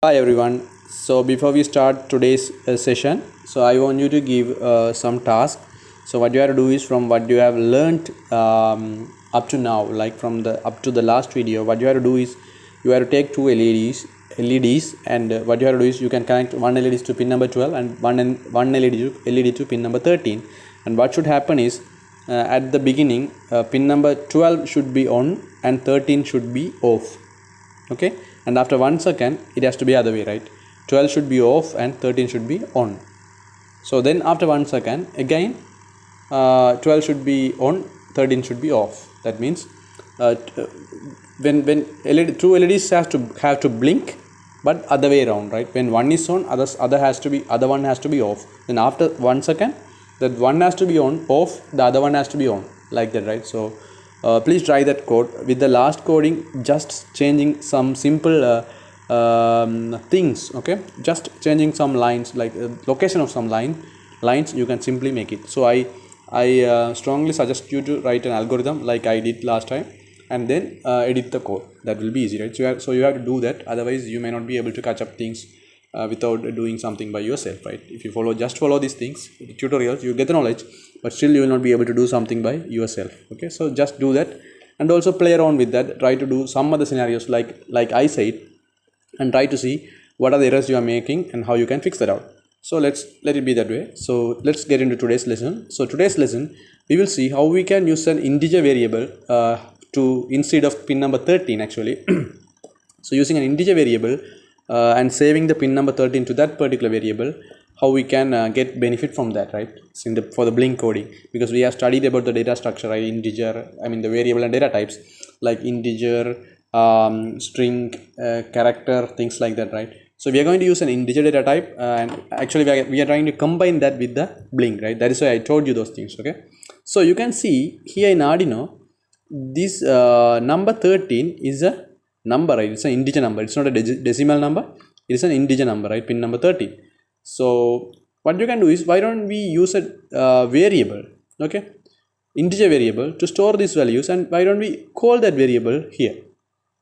Hi everyone. So before we start today's session, so I want you to give some task. So what you have to do is from what you have learned up to now, like from the up to the last video, what you have to do is you have to take two LEDs, and what you have to do is you can connect one LED to pin number 12 and one LED to pin number 13. And what should happen is at the beginning, pin number 12 should be on and 13 should be off. Okay, and after 1 second it has to be other way, right? 12 should be off and 13 should be on. So then after 1 second again, 12 should be on, 13 should be off. That means when LED, two LEDs have to blink, but other way around, right? When one is on, other one has to be off. Then after 1 second, that one has to be on, off, the other one has to be on, like that, right? So please try that code. With the last coding, just changing some simple things. Okay, just changing some lines, like location of some lines, you can simply make it. So I strongly suggest you to write an algorithm like I did last time, and then edit the code. That will be easy, right? So you have to do that, otherwise you may not be able to catch up things without doing something by yourself, right? If you just follow these things, the tutorials, you get the knowledge, but still you will not be able to do something by yourself. Okay, so just do that, and also play around with that. Try to do some other scenarios like I said, and try to see what are the errors you are making and how you can fix that out. So let it be that way. So let's get into today's lesson. So today's lesson, we will see how we can use an integer variable to instead of pin number 13 actually. So using an integer variable and saving the pin number 13 to that particular variable, how we can get benefit from that, right? For the blink coding, because we have studied about the data structure, right? The variable and data types, like integer, string, character, things like that, right? So we are going to use an integer data type, and actually we are trying to combine that with the blink, right? That is why I told you those things. Okay, so you can see here in Arduino, this number 13 is a number, right? It's an integer number. It's not a decimal number. It is an integer number, right? Pin number 13. So what you can do is, why don't we use a variable, okay, integer variable, to store these values, and why don't we call that variable here?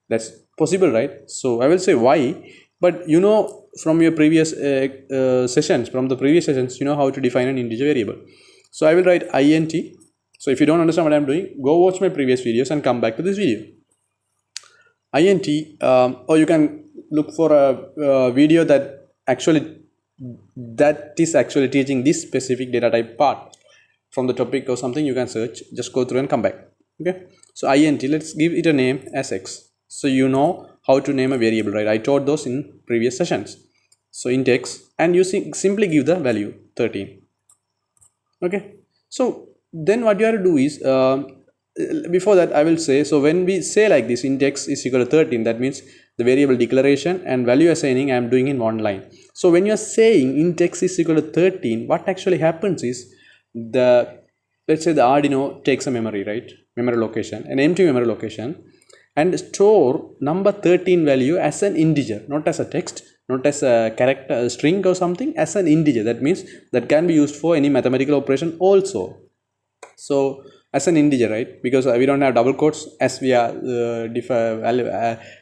That's possible, right? So I will say why, but from your previous sessions, from the previous sessions, you know how to define an integer variable. So I will write int. So if you don't understand what I'm doing, go watch my previous videos and come back to this video. Int, or you can look for a video that is actually teaching this specific data type part from the topic or something. You can search, just go through and come back. Okay, so int, let's give it a name as x. So you know how to name a variable, right? I taught those in previous sessions. So int x, and you simply give the value 13. Okay, so then what you have to do is, before that I will say, so when we say like this, int x is equal to 13, that means the variable declaration and value assigning I am doing in one line. So when you are saying int x is equal to 13, what actually happens is, let's say the Arduino takes a memory, right? Memory location, an empty memory location, and store number 13 value as an integer, not as a text, not as a character, a string or something, as an integer. That means that can be used for any mathematical operation also. So as an integer, right? Because we don't have double quotes as we are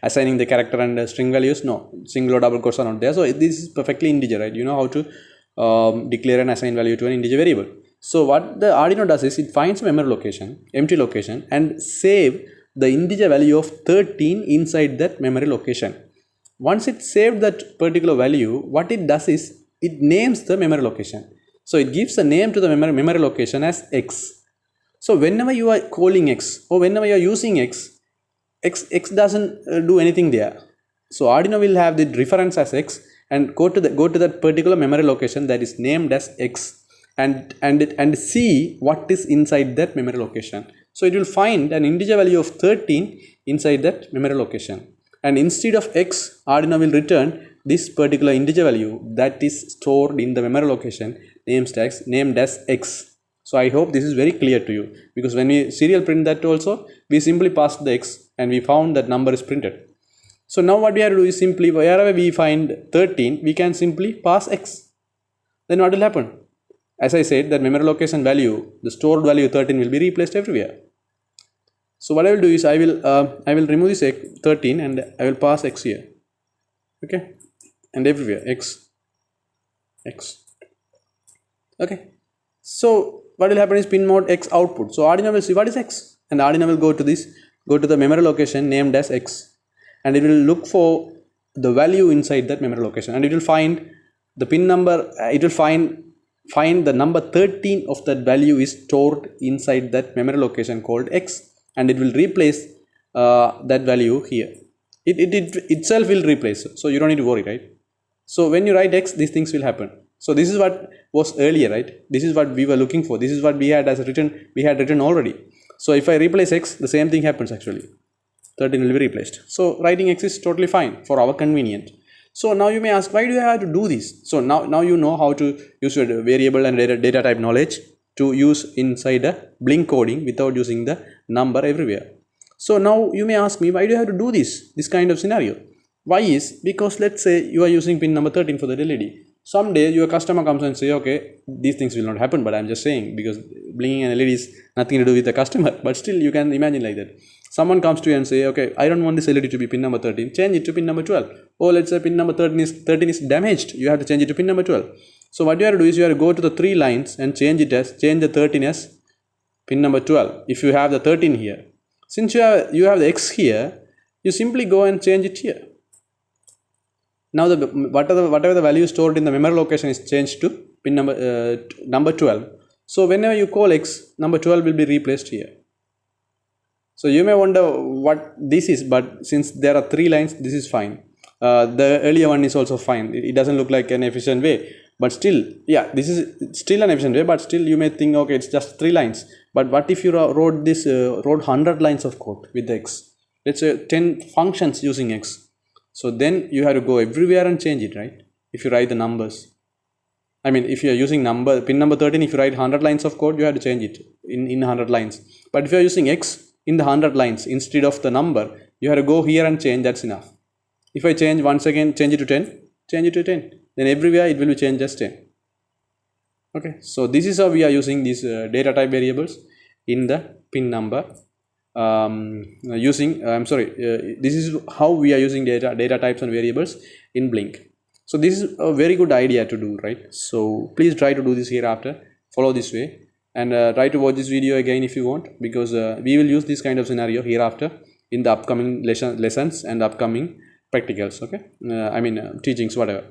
assigning the character and string values. No, single or double quotes are not there. So this is perfectly integer, right? You know how to declare and assign value to an integer variable. So what the Arduino does is, it finds a memory location, empty location, and save the integer value of 13 inside that memory location. Once it saved that particular value, what it does is, it names the memory location. So it gives a name to the memory location as x. So whenever you are calling x, or whenever you are using x doesn't do anything there. So Arduino will have the reference as x, and go to that particular memory location that is named as x, and see what is inside that memory location. So it will find an integer value of 13 inside that memory location, and instead of x, Arduino will return this particular integer value that is stored in the memory location named as x. So I hope this is very clear to you, because when we serial print that also, we simply passed the x and we found that number is printed. So now what we have to do is, simply wherever we find 13, we can simply pass x. Then what will happen? As I said, that memory location value, the stored value 13 will be replaced everywhere. So what I will do is, I will remove this 13 and I will pass x here. Okay. and everywhere x. Okay, so what will happen is pin mode x output. So Arduino will see what is x, and Arduino will go to the memory location named as x, and it will look for the value inside that memory location, and it will find the pin number. It will find the number 13 of that value is stored inside that memory location called x, and it will replace that value here. It itself will replace, so you don't need to worry, right? So when you write x, these things will happen. So this is what was earlier, right? This is what we were looking for. This is what we had written already. So if I replace x, the same thing happens actually. 13 will be replaced. So writing x is totally fine for our convenience. So now you may ask, why do I have to do this? So now you know how to use your variable and data type knowledge to use inside a Blink coding without using the number everywhere. So now you may ask me, why do I have to do this kind of scenario? Why is? Because let's say you are using pin number 13 for the LED. Someday your customer comes and say, okay, these things will not happen, but I'm just saying, because blinking an LED is nothing to do with the customer, but still you can imagine like that. Someone comes to you and say, okay, I don't want this LED to be pin number 13, change it to pin number 12. Or let's say pin number 13 is damaged, you have to change it to pin number 12. So what you have to do is you have to go to the 3 lines and change the 13 as pin number 12 if you have the 13 here. Since you have the X here, you simply go and change it here. Now whatever the value stored in the memory location is changed to pin number 12. So whenever you call X, number 12 will be replaced here. So you may wonder what this is, but since there are 3 lines, this is fine. The earlier one is also fine. It doesn't look like an efficient way, but still, yeah, this is still an efficient way, but still you may think, okay, it's just 3 lines. But what if you wrote 100 lines of code with X? Let's say 10 functions using X. So then you have to go everywhere and change it, right? If you write the numbers. I mean, if you are using pin number 13, if you write 100 lines of code, you have to change it in 100 lines. But if you are using X in the 100 lines instead of the number, you have to go here and change, that's enough. If I change once again, change it to 10, change it to 10. Then everywhere it will be changed as 10. Okay, so this is how we are using these data type variables in the pin number. This is how we are using data types and variables in Blink. So this is a very good idea to do, right? So please try to do this hereafter, follow this way, and try to watch this video again if you want, because we will use this kind of scenario hereafter in the upcoming lessons and upcoming practicals, okay? Teachings, whatever,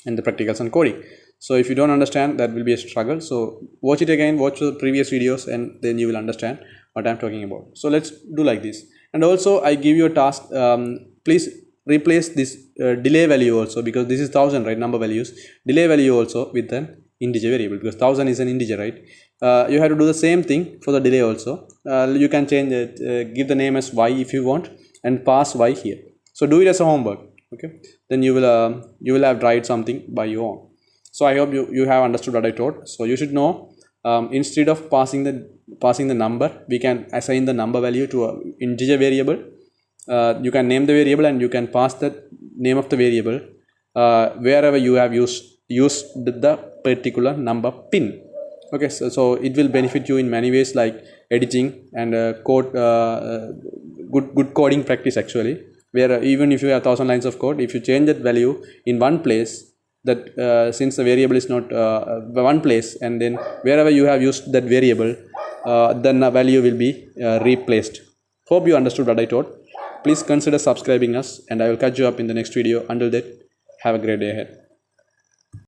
and the practicals and coding. So if you don't understand, that will be a struggle. So watch it again, watch the previous videos, and then you will understand what I'm talking about. So let's do like this. And also I give you a task, please replace this delay value also, because this is 1000, right? Number values, delay value also with an integer variable, because 1000 is an integer, right? You have to do the same thing for the delay also. You can change it, give the name as y if you want, and pass y here. So do it as a homework, okay? Then you will have tried something by your own. So I hope you have understood what I taught. So you should know, instead of passing the number, we can assign the number value to an integer variable. You can name the variable and you can pass the name of the variable wherever you have used the particular number pin. Okay, so it will benefit you in many ways, like editing and code, good coding practice actually, where even if you have 1000 lines of code, if you change that value in one place, that since the variable is not one place, and then wherever you have used that variable, then the value will be replaced. Hope you understood what I taught. Please consider subscribing us, and I will catch you up in the next video. Until then, have a great day ahead.